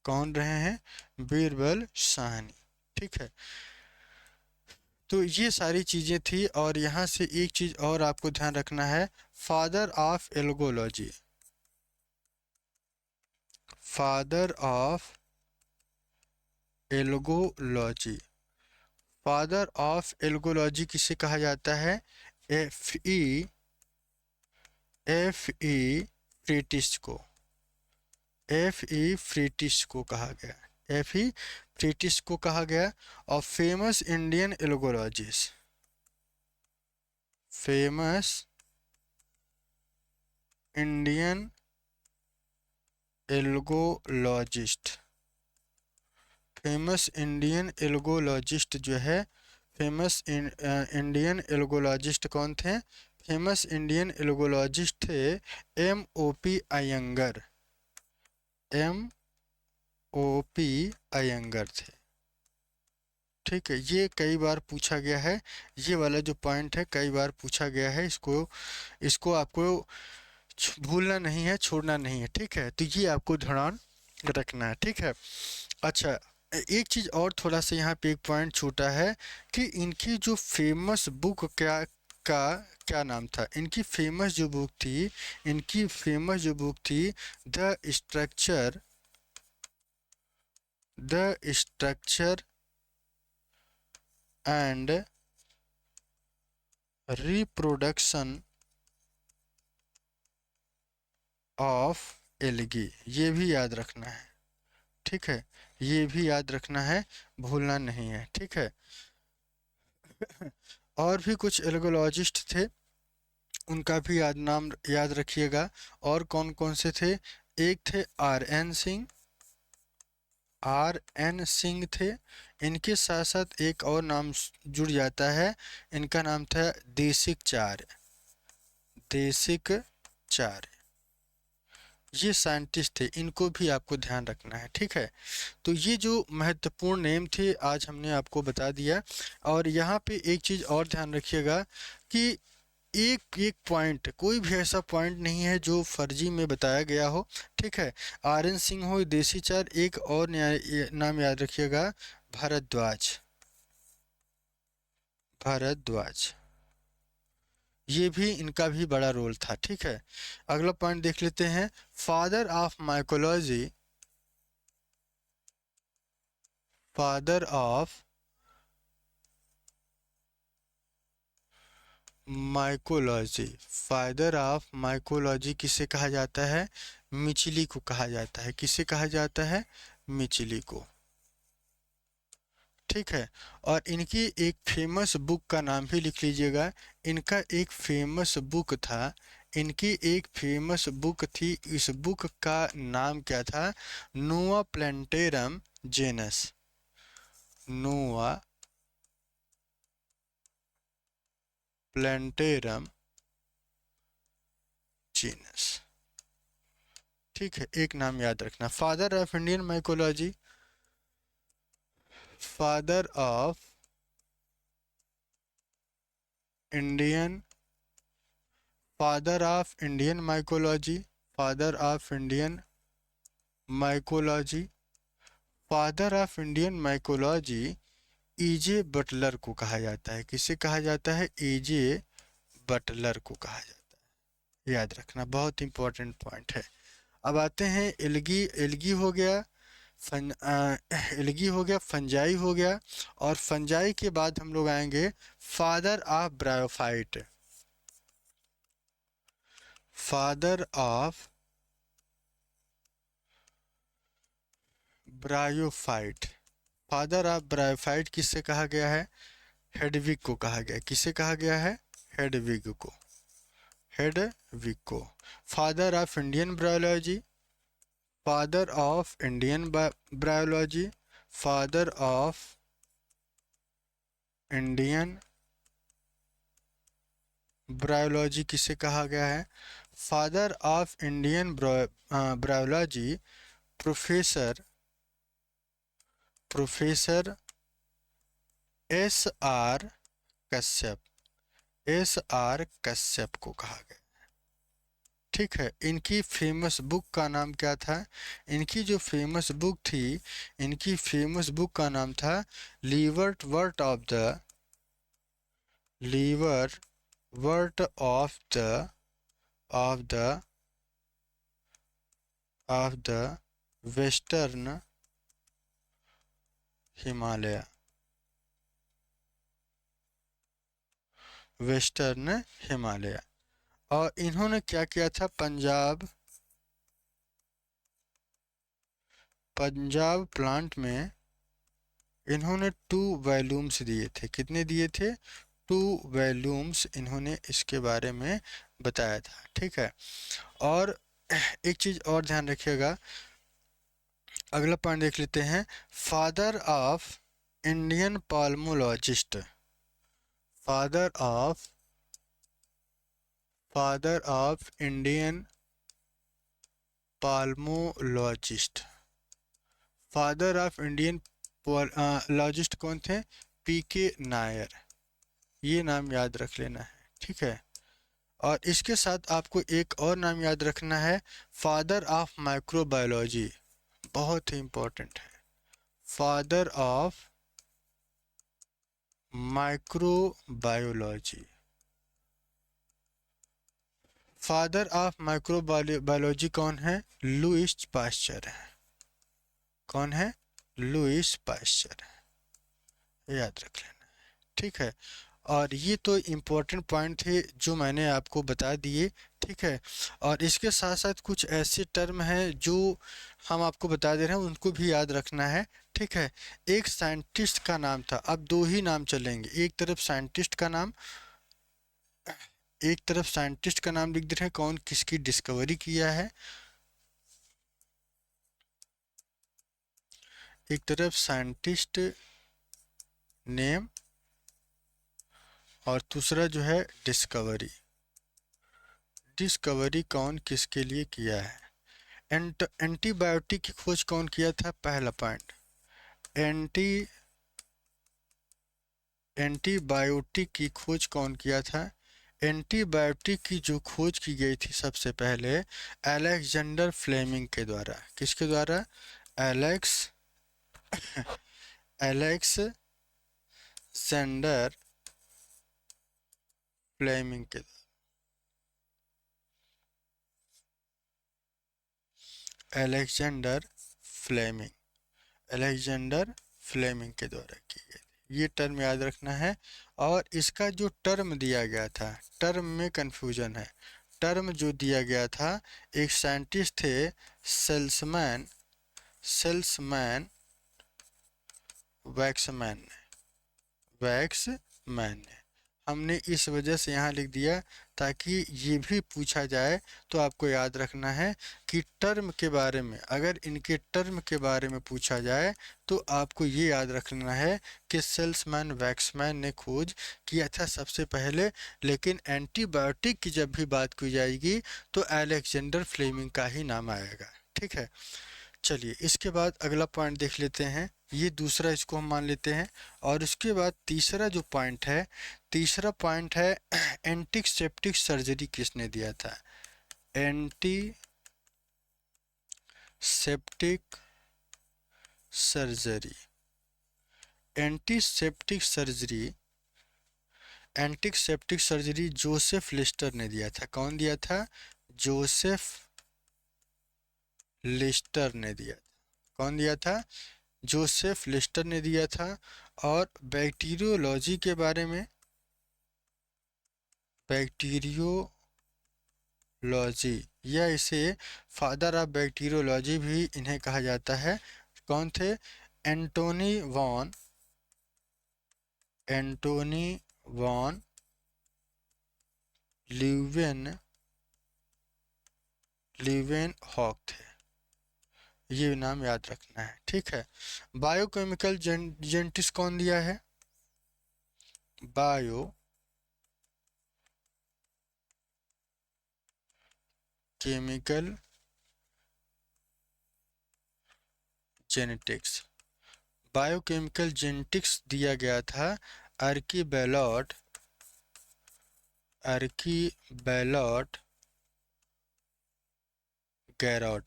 Speaker 1: कौन रहे हैं? बीरबल साहनी। ठीक है। तो ये सारी चीज़ें थी। और यहाँ से एक चीज़ और आपको ध्यान रखना है, father of algology, father of algology, father of algology किसे कहा जाता है? एफ ई फ्रीटिश को, फ्रीटिश को कहा गया, फ्रीटिश को कहा गया। और famous Indian algologist, famous Indian algologist, famous Indian algologist जो है, फेमस इंडियन एल्गोलॉजिस्ट कौन थे? फेमस इंडियन एल्गोलॉजिस्ट थे M.O.P. अयंगर, M.O.P. अयंगर थे। ठीक है। ये कई बार पूछा गया है, ये वाला जो पॉइंट है कई बार पूछा गया है, इसको आपको भूलना नहीं है, छोड़ना नहीं है। ठीक है। तो ये आपको ध्यान रखना है। ठीक है। अच्छा, एक चीज़ और थोड़ा सा यहाँ पे एक पॉइंट छूटा है कि इनकी जो फेमस बुक क्या नाम था? इनकी फेमस जो बुक थी, इनकी फेमस जो बुक थी, the structure and reproduction of algae. ये भी याद रखना है। ठीक है। ये भी याद रखना है, भूलना नहीं है। ठीक है। और भी कुछ एल्गोलॉजिस्ट थे, उनका भी नाम याद रखिएगा। और कौन कौन से थे? एक थे R.N. सिंह थे। इनके साथ साथ एक और नाम जुड़ जाता है, इनका नाम था देशिकाचार्य, देशिकाचार्य। ये साइंटिस्ट थे, इनको भी आपको ध्यान रखना है। ठीक है। तो ये जो महत्वपूर्ण नेम थे आज हमने आपको बता दिया। और यहाँ पे एक चीज़ और ध्यान रखिएगा कि एक एक पॉइंट, कोई भी ऐसा पॉइंट नहीं है जो फर्जी में बताया गया हो। ठीक है। R.N. सिंह हो, देशिचार्य, एक और नाम याद रखिएगा, भारद्वाज, भारद्वाज। ये भी, इनका भी बड़ा रोल था। ठीक है। अगला पॉइंट देख लेते हैं, father of mycology, father of mycology, father of mycology किसे कहा जाता है? मिचली को कहा जाता है। किसे कहा जाता है? मिचली को। ठीक है। और इनकी एक फेमस बुक का नाम भी लिख लीजिएगा। इनका एक फेमस बुक था, इनकी एक फेमस बुक थी, इस बुक का नाम क्या था? नोवा प्लेंटेरम जेनस, नोवा प्लेंटेरम जीनस। ठीक है, एक नाम याद रखना। Father of Indian mycology, father of Indian, father of Indian mycology, father of Indian mycology, father of Indian mycology E J Butler को कहा जाता है। किसे कहा जाता है? ईजे बटलर को कहा जाता है। याद रखना, बहुत इंपॉर्टेंट पॉइंट है। अब आते हैं एल्गी। एल्गी हो गया, एल्गी हो गया, फंजाई हो गया, और फंजाई के बाद हम लोग आएंगे father of bryophyte, father of bryophyte. Father of bryophyte किससे कहा गया है? हेडविग को कहा गया। किसे कहा गया है? हेडविग को, हेडविग को। Father of Indian bryology, father of Indian bryology, father of Indian bryology किसे कहा गया है? Father of Indian bryology professor, professor S R Kashyap, S R Kashyap को कहा गया। ठीक है, इनकी फेमस बुक का नाम क्या था? इनकी जो फेमस बुक थी, इनकी फेमस बुक का नाम था liverwort of the, liverwort of the, of the, of the western Himalaya, western Himalaya. और इन्होंने क्या किया था? पंजाब, पंजाब प्लांट में इन्होंने 2 वॉल्यूम्स दिए थे। कितने दिए थे? 2 वॉल्यूम्स इन्होंने इसके बारे में बताया था। ठीक है, और एक चीज़ और ध्यान रखिएगा, अगला पॉइंट देख लेते हैं। Father of Indian palynologist, father of, father of Indian palynologist, father of Indian लॉजिस्ट कौन थे? पीके नायर। ये नाम याद रख लेना है। ठीक है, और इसके साथ आपको एक और नाम याद रखना है, फादर ऑफ माइक्रोबायोलॉजी, बहुत ही इंपॉर्टेंट है। Father of microbiology, father of microbiology कौन है? लुईस पाश्चर है। कौन है? लुईस पाश्चर है, याद रख लेना। ठीक है, और ये तो इम्पोर्टेंट पॉइंट थे जो मैंने आपको बता दिए। ठीक है, और इसके साथ साथ कुछ ऐसे टर्म हैं जो हम आपको बता दे रहे हैं, उनको भी याद रखना है। ठीक है, एक साइंटिस्ट का नाम था, अब 2 ही नाम चलेंगे। एक तरफ साइंटिस्ट का नाम, एक तरफ साइंटिस्ट का नाम लिख दे रहे हैं, कौन किसकी डिस्कवरी किया है। एक तरफ साइंटिस्ट नेम, और दूसरा जो है डिस्कवरी, डिस्कवरी कौन किसके लिए किया है। एंटीबायोटिक की खोज कौन किया था? पहला पॉइंट, एंटीबायोटिक की खोज कौन किया था? एंटीबायोटिक की जो खोज की गई थी सबसे पहले अलेक्जेंडर फ्लेमिंग के द्वारा। किसके द्वारा? अलेक्जेंडर फ्लेमिंग के द्वारा, अलेक्जेंडर फ्लेमिंग, अलेक्जेंडर फ्लेमिंग के द्वारा की गई। ये टर्म याद रखना है। और इसका जो टर्म दिया गया था, टर्म में कंफ्यूजन है। टर्म जो दिया गया था, एक साइंटिस्ट थे सेल्समैन, सेल्समैन वैक्समैन ने, वैक्समैन ने। हमने इस वजह से यहाँ लिख दिया ताकि ये भी पूछा जाए तो आपको याद रखना है कि टर्म के बारे में, अगर इनके टर्म के बारे में पूछा जाए तो आपको ये याद रखना है कि सेल्समैन वैक्समैन ने खोज किया था सबसे पहले, लेकिन एंटीबायोटिक की जब भी बात की जाएगी तो अलेक्जेंडर फ्लेमिंग का ही नाम आएगा। ठीक है, चलिए इसके बाद अगला पॉइंट देख लेते हैं। ये दूसरा इसको हम मान लेते हैं। और उसके बाद तीसरा जो पॉइंट है, तीसरा पॉइंट है एंटीसेप्टिक सर्जरी किसने दिया था? Antiseptic surgery. Antiseptic surgery, antiseptic surgery Joseph Lister ने दिया था। कौन दिया था? जोसेफ लिस्टर ने दिया था। कौन दिया था? जोसेफ लिस्टर ने दिया था। और बैक्टीरियोलॉजी के बारे में, बैक्टीरियोलॉजी या इसे फादर ऑफ बैक्टीरियोलॉजी भी इन्हें कहा जाता है। कौन थे? एंटोनी वॉन ल्यूवेनहॉक थे। ये नाम याद रखना है। ठीक है, बायोकेमिकल जेनेटिक्स कौन दिया है? Bio chemical genetics, biochemical genetics दिया गया था आर्कीबेलोट गैराउड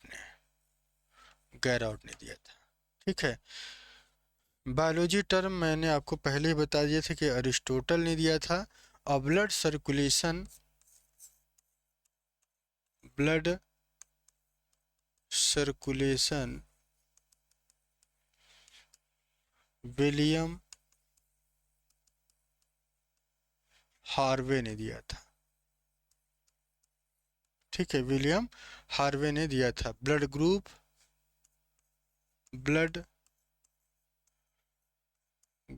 Speaker 1: ने दिया था। ठीक है, बायोलॉजी टर्म मैंने आपको पहले ही बता दिया था कि अरिस्टोटल ने दिया था। और ब्लड सर्कुलेशन विलियम हार्वे ने दिया था। ठीक है, विलियम हार्वे ने दिया था। ब्लड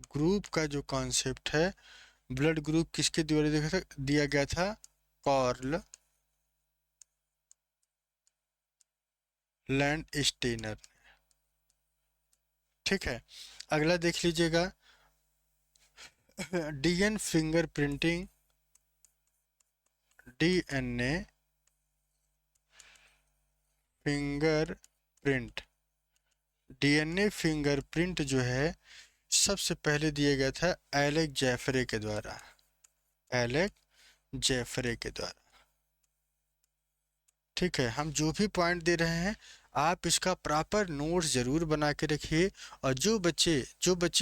Speaker 1: ग्रुप का जो कॉन्सेप्ट है, ब्लड ग्रुप किसके द्वारा दिया गया था? Karl Landsteiner. ठीक है, अगला देख लीजिएगा, डीएनए फिंगरप्रिंटिंग, डीएनए फिंगरप्रिंट जो है सबसे पहले दिया गया था एलेक जेफरे के द्वारा। ठीक है, हम जो भी पॉइंट दे रहे हैं आप इसका प्रॉपर नोट्स ज़रूर बना के रखिए। और जो बच्चे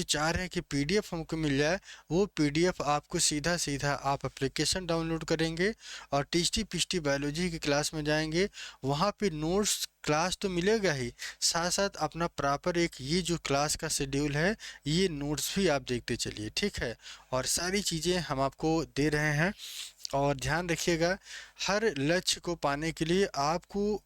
Speaker 1: चाह रहे हैं कि पीडीएफ हमको मिल जाए, वो पीडीएफ आपको सीधा सीधा आप एप्लीकेशन डाउनलोड करेंगे और टीचटी पिचटी बायोलॉजी की क्लास में जाएंगे। वहाँ पे नोट्स क्लास तो मिलेगा ही, साथ साथ अपना प्रॉपर एक ये जो क्लास का शेड्यूल है, ये नोट्स भी आप देखते चलिए। ठीक है, और सारी चीज़ें हम आपको दे रहे हैं। और ध्यान रखिएगा, हर लक्ष्य को पाने के लिए आपको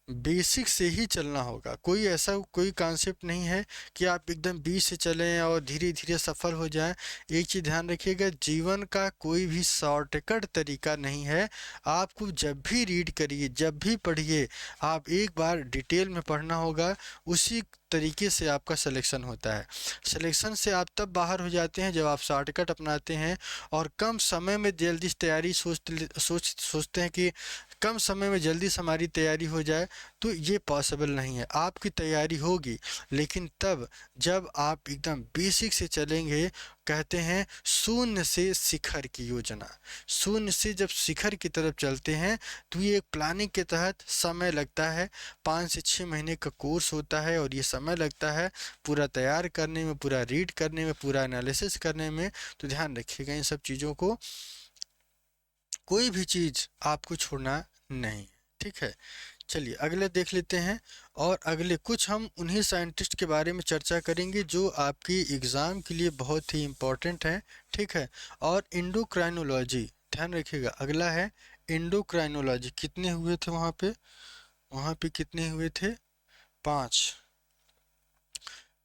Speaker 1: बेसिक से ही चलना होगा। कोई कॉन्सेप्ट नहीं है कि आप एकदम बीच से चलें और धीरे धीरे सफल हो जाएं। एक चीज़ ध्यान रखिएगा, जीवन का कोई भी शॉर्टकट तरीका नहीं है। आपको जब भी रीड करिए, जब भी पढ़िए, आप एक बार डिटेल में पढ़ना होगा। उसी तरीके से आपका सिलेक्शन होता है। सिलेक्शन से आप तब बाहर हो जाते हैं जब आप शॉर्टकट अपनाते हैं और कम समय में जल्दी से तैयारी सोचते हैं कि कम समय में जल्दी से हमारी तैयारी हो जाए। तो ये पॉसिबल नहीं है। आपकी तैयारी होगी, लेकिन तब जब आप एकदम बेसिक से चलेंगे। कहते हैं शून्य से शिखर की योजना, शून्य से जब शिखर की तरफ चलते हैं तो ये एक प्लानिंग के तहत समय लगता है। 5 से 6 महीने का कोर्स होता है और ये समय लगता है पूरा तैयार करने में, पूरा रीड करने में, पूरा एनालिसिस करने में। तो ध्यान रखिएगा इन सब चीज़ों को, कोई भी चीज़ आपको छोड़ना नहीं। ठीक है, चलिए अगले देख लेते हैं। और अगले कुछ हम उन्हीं साइंटिस्ट के बारे में चर्चा करेंगे जो आपकी एग्ज़ाम के लिए बहुत ही इम्पोर्टेंट हैं। ठीक है, और इंडोक्राइनोलॉजी ध्यान रखिएगा। अगला है इंडोक्राइनोलॉजी। कितने हुए थे वहाँ पे कितने हुए थे? 5।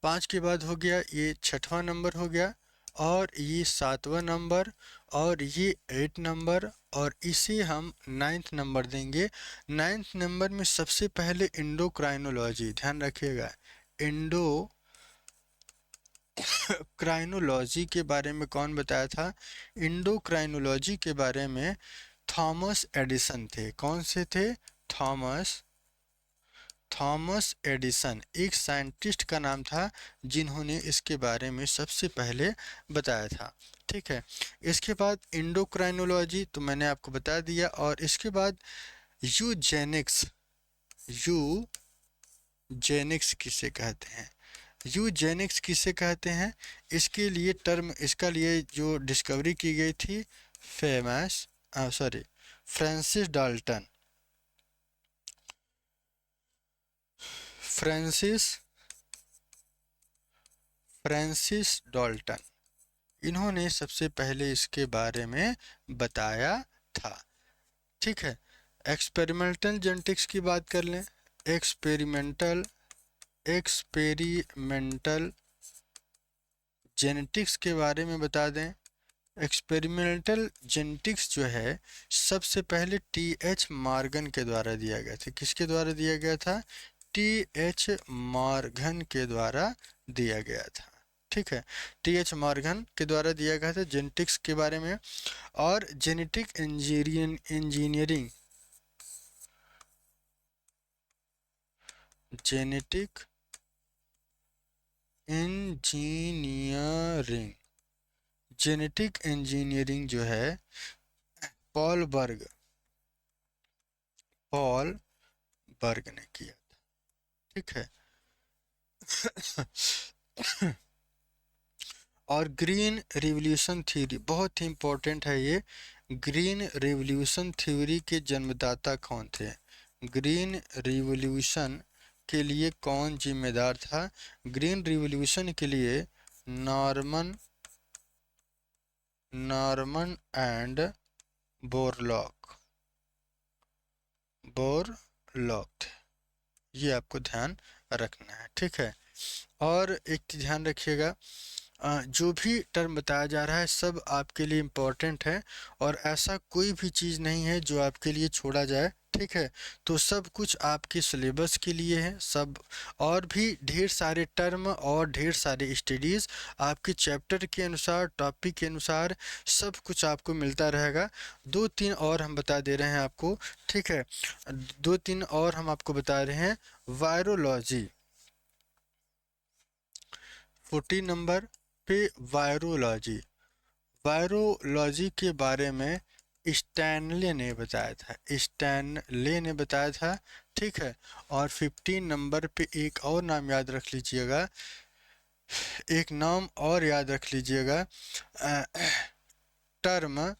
Speaker 1: 5 के बाद हो गया ये 6वां नंबर हो गया और ये 7वां नंबर, और ये 8 नंबर, और इसे हम 9th नंबर देंगे। 9th नंबर में सबसे पहले इंडोक्राइनोलॉजी, ध्यान रखिएगा, इंडोक्राइनोलॉजी के बारे में कौन बताया था? इंडोक्राइनोलॉजी के बारे में थॉमस एडिसन थे। कौन से थे? थॉमस थॉमस एडिसन एक साइंटिस्ट का नाम था जिन्होंने इसके बारे में सबसे पहले बताया था। ठीक है, इसके बाद इंडोक्राइनोलॉजी तो मैंने आपको बता दिया, और इसके बाद यूजेनिक्स। यूजेनिक्स किसे कहते हैं? यूजेनिक्स किसे कहते हैं? इसके लिए टर्म, इसका लिए जो डिस्कवरी की गई थी, फ्रांसिस डाल्टन। फ्रांसिस डाल्टन, इन्होंने सबसे पहले इसके बारे में बताया था। ठीक है, एक्सपेरिमेंटल जेनेटिक्स की बात कर लें। एक्सपेरिमेंटल जेनेटिक्स के बारे में बता दें। एक्सपेरिमेंटल जेनेटिक्स जो है सबसे पहले टी.एच. मॉर्गन के द्वारा दिया गया था। किसके द्वारा दिया गया था? टी.एच. मॉर्गन के द्वारा दिया गया था। ठीक है, टी.एच. मॉर्गन के द्वारा दिया गया था जेनेटिक्स के बारे में। और जेनेटिक इंजीनियरिंग जेनेटिक इंजीनियरिंग जो है पॉल बर्ग ने किया था। ठीक है और ग्रीन रिवॉल्यूशन थ्योरी बहुत ही इंपॉर्टेंट है ये। ग्रीन रिवॉल्यूशन थ्योरी के जन्मदाता कौन थे? ग्रीन रिवॉल्यूशन के लिए कौन जिम्मेदार था? ग्रीन रिवॉल्यूशन के लिए नॉर्मन एंड बोरलॉग थे। ये आपको ध्यान रखना है। ठीक है, और एक चीज़ ध्यान रखिएगा, जो भी टर्म बताया जा रहा है सब आपके लिए इम्पोर्टेंट है, और ऐसा कोई भी चीज़ नहीं है जो आपके लिए छोड़ा जाए। ठीक है, तो सब कुछ आपके सिलेबस के लिए है सब, और भी ढेर सारे टर्म और ढेर सारे स्टडीज़ आपके चैप्टर के अनुसार, टॉपिक के अनुसार सब कुछ आपको मिलता रहेगा। 2-3 और हम बता दे रहे हैं आपको। ठीक है, 2-3 और हम आपको बता रहे हैं। वायरोलॉजी 14 नंबर पे वायरोलॉजी के बारे में स्टैनले ने बताया था। ठीक है, और 15 नंबर पे एक और नाम याद रख लीजिएगा, टर्म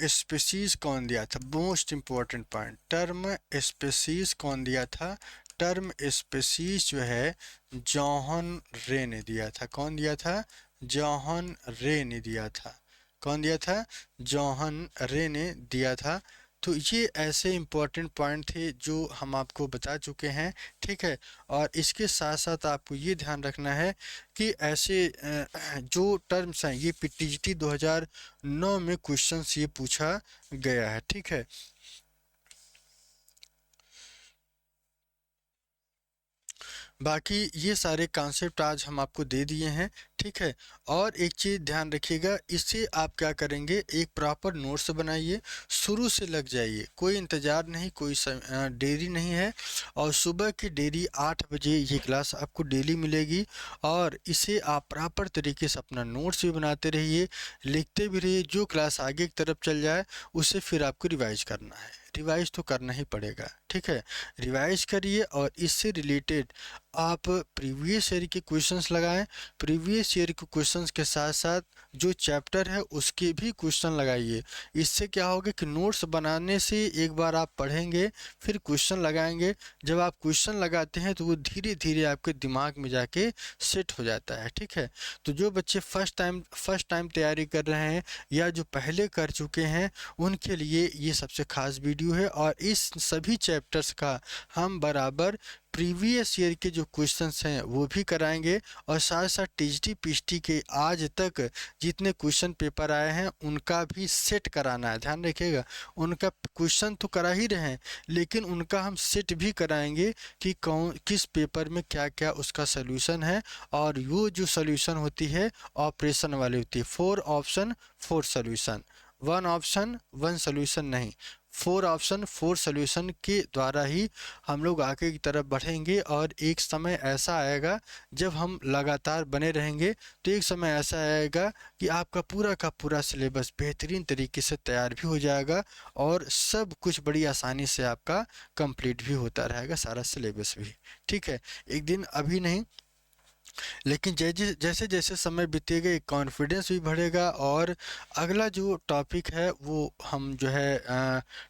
Speaker 1: स्पीसीज कौन दिया था? Most important point, term species कौन दिया था? टर्म स्पीसीज जो है जॉन रे ने दिया था। कौन दिया था? जॉन रे ने दिया था। कौन दिया था? जॉन रे ने दिया था। तो ये ऐसे इम्पोर्टेंट पॉइंट थे जो हम आपको बता चुके हैं। ठीक है, और इसके साथ साथ आपको ये ध्यान रखना है कि ऐसे जो टर्म्स हैं ये पीटीजीटी 2009 में क्वेश्चंस ये पूछा गया है। ठीक है, बाकी ये सारे कॉन्सेप्ट आज हम आपको दे दिए हैं। ठीक है, और एक चीज़ ध्यान रखिएगा, इससे आप क्या करेंगे, एक प्रॉपर नोट्स बनाइए, शुरू से लग जाइए, कोई इंतज़ार नहीं, कोई देरी नहीं है। और सुबह की डेली 8 बजे ये क्लास आपको डेली मिलेगी, और इसे आप प्रॉपर तरीके से अपना नोट्स भी बनाते रहिए, लिखते भी रहिए। जो क्लास आगे की तरफ चल जाए उसे फिर आपको रिवाइज करना है, रिवाइज तो करना ही पड़ेगा। ठीक है, रिवाइज करिए, और इससे रिलेटेड आप प्रीवियस ईयर के क्वेश्चंस लगाएं। प्रीवियस ईयर के क्वेश्चंस के साथ साथ जो चैप्टर है उसके भी क्वेश्चन लगाइए। इससे क्या होगा कि नोट्स बनाने से एक बार आप पढ़ेंगे, फिर क्वेश्चन लगाएंगे। जब आप क्वेश्चन लगाते हैं तो वो धीरे धीरे आपके दिमाग में जाके सेट हो जाता है। ठीक है, तो जो बच्चे फर्स्ट टाइम तैयारी कर रहे हैं या जो पहले कर चुके हैं उनके लिए ये सबसे खास वीडियो है, और इस सभी चैप्टर्स का हम बराबर प्रीवियस ईयर के जो क्वेश्चंस हैं वो भी कराएंगे, और साथ साथ टीजीटी पीएचडी के आज तक जितने क्वेश्चन पेपर आए हैं उनका भी सेट कराना है। ध्यान रखिएगा, उनका क्वेश्चन तो करा ही रहे हैं, लेकिन उनका हम सेट भी कराएंगे कि कौन किस पेपर में क्या क्या उसका सोल्यूशन है। और वो जो सोल्यूशन होती है ऑपरेशन वाली होती है, 4 ऑप्शन 4 सोल्यूशन, 1 ऑप्शन 1 सोल्यूशन नहीं, 4 ऑप्शन 4 सोल्यूशन के द्वारा ही हम लोग आगे की तरफ बढ़ेंगे। और एक समय ऐसा आएगा जब हम लगातार बने रहेंगे, तो एक समय ऐसा आएगा कि आपका पूरा का पूरा सिलेबस बेहतरीन तरीके से तैयार भी हो जाएगा और सब कुछ बड़ी आसानी से आपका कंप्लीट भी होता रहेगा, सारा सिलेबस भी। ठीक है, एक दिन अभी नहीं, लेकिन जैसे जैसे समय बीतेगा एक कॉन्फिडेंस भी बढ़ेगा। और अगला जो टॉपिक है वो हम जो है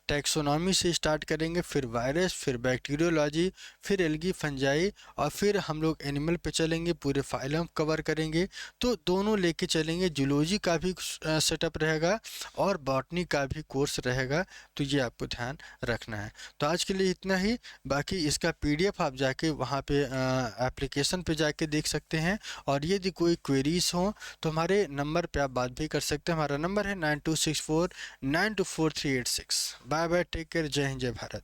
Speaker 1: टैक्सोनॉमी से स्टार्ट करेंगे, फिर वायरस, फिर बैक्टीरियोलॉजी, फिर एल्गी फंजाई, और फिर हम लोग एनिमल पे चलेंगे, पूरे फाइलम कवर करेंगे। तो दोनों लेके चलेंगे, जूलॉजी का भी सेटअप रहेगा और बॉटनी का भी कोर्स रहेगा, तो ये आपको ध्यान रखना है। तो आज के लिए इतना ही, बाकी इसका पीडीएफ आप जाके वहाँ पे एप्लीकेशन पे जाके देख सकते हैं। और यदि कोई क्वेरीज हो तो हमारे नंबर पे आप बात भी कर सकते हैं। हमारा नंबर है 9264924386। बाय बाय, टेक केयर, जय हिंद, जय भारत।